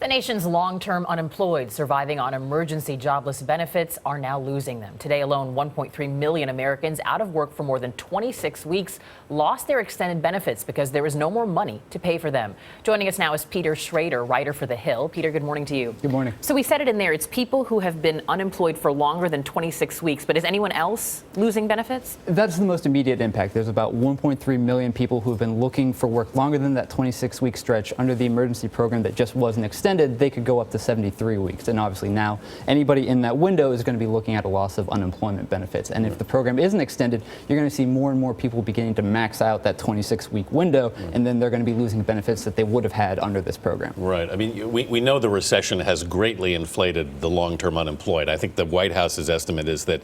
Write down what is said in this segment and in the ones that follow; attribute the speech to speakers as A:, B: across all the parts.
A: nation's long-term unemployed surviving on emergency jobless benefits are now losing them. Today alone, 1.3 million Americans out of work for more than 26 weeks lost their extended benefits because there is no more money to pay for them. Joining us now is Peter Schroeder, writer for The Hill. Peter, good morning to you.
B: Good morning.
A: So we said it in there. It's people who have been unemployed for longer than 26 weeks. But is anyone else losing benefits?
B: That's the most immediate impact. There's about 1.3 million people who have been looking for work longer than that 26-week stretch under the emergency program that just wasn't extended. They could go up to 73 weeks. And obviously now anybody in that window is going to be looking at a loss of unemployment benefits. And if the program isn't extended, you're going to see more and more people beginning to max out that 26-week window, and then they're going to be losing benefits that they would have had under this program.
C: Right. I mean, we know the recession has greatly inflated the long-term unemployed. I think the White House's estimate is that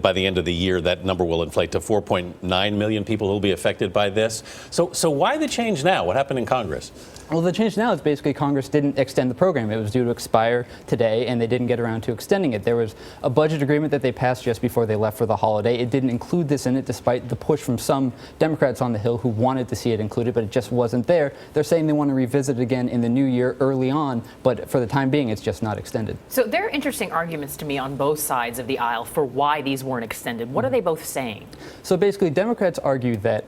C: by the end of the year, that number will inflate to 4.9 million people who will be affected by this. So why the change now? What happened in Congress?
B: Well, the change now is basically Congress didn't extend the program. It was due to expire today, and they didn't get around to extending it. There was a budget agreement that they passed just before they left for the holiday. It didn't include this in it, despite the push from some Democrats on the Hill who wanted to see it included, but it just wasn't there. They're saying they want to revisit it again in the new year early on, but for the time being, it's just not extended.
A: So there are interesting arguments to me on both sides of the aisle for why these weren't extended. What are they both saying?
B: So basically, Democrats argue that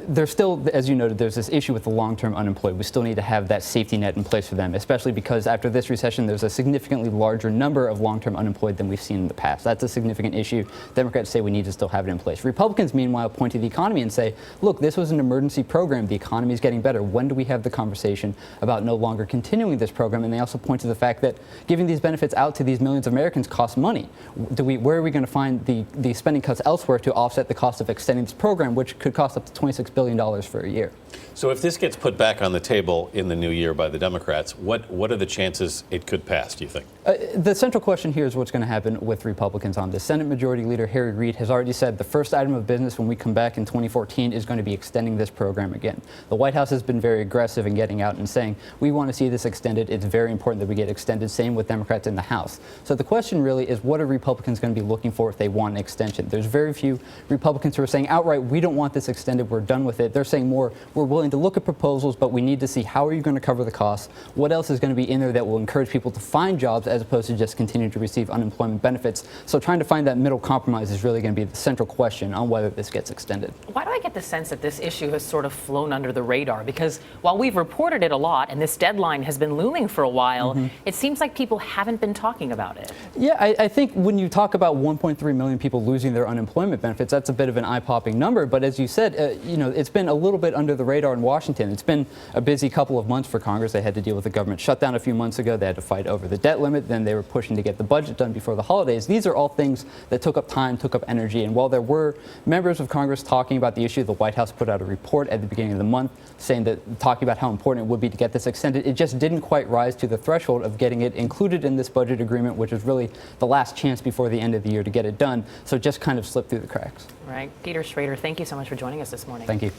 B: there's still, as you noted, there's this issue with the long-term unemployed. We still need to have that safety net in place for them, especially because after this recession, there's a significantly larger number of long-term unemployed than we've seen in the past. That's a significant issue. Democrats say we need to still have it in place. Republicans, meanwhile, point to the economy and say, look, this was an emergency program. The economy is getting better. When do we have the conversation about no longer continuing this program? And they also point to the fact that giving these benefits out to these millions of Americans costs money. Where are we going to find the spending cuts elsewhere to offset the cost of extending this program, which could cost up to $26 billion for a year?
C: So if this gets put back on the table in the new year by the Democrats, what are the chances it could pass, do you think?
B: The central question here is what's going to happen with Republicans on this. Senate Majority Leader Harry Reid has already said the first item of business when we come back in 2014 is going to be extending this program again. The White House has been very aggressive in getting out and saying we want to see this extended. It's very important that we get extended. Same with Democrats in the House. So the question really is, what are Republicans going to be looking for if they want an extension? There's very few Republicans who are saying outright, we don't want this extended, we're done with it. They're saying more, we're willing to look at proposals, but we need to see how are you going to cover the costs? What else is going to be in there that will encourage people to find jobs as opposed to just continue to receive unemployment benefits? So trying to find that middle compromise is really going to be the central question on whether this gets extended.
A: Why do I get the sense that this issue has sort of flown under the radar? Because while we've reported it a lot and this deadline has been looming for a while, it seems like people haven't been talking about it.
B: Yeah, I think when you talk about 1.3 million people losing their unemployment benefits, that's a bit of an eye-popping number. But as you said, it's been a little bit under the radar in Washington. It's been a busy couple of months for Congress. They had to deal with the government shutdown a few months ago. They had to fight over the debt limit. Then they were pushing to get the budget done before the holidays. These are all things that took up time, took up energy. And while there were members of Congress talking about the issue, the White House put out a report at the beginning of the month talking about how important it would be to get this extended. It just didn't quite rise to the threshold of getting it included in this budget agreement, which is really the last chance before the end of the year to get it done. So it just kind of slipped through the cracks.
A: Right. Peter Schroeder, thank you so much for joining us this morning.
B: Thank you.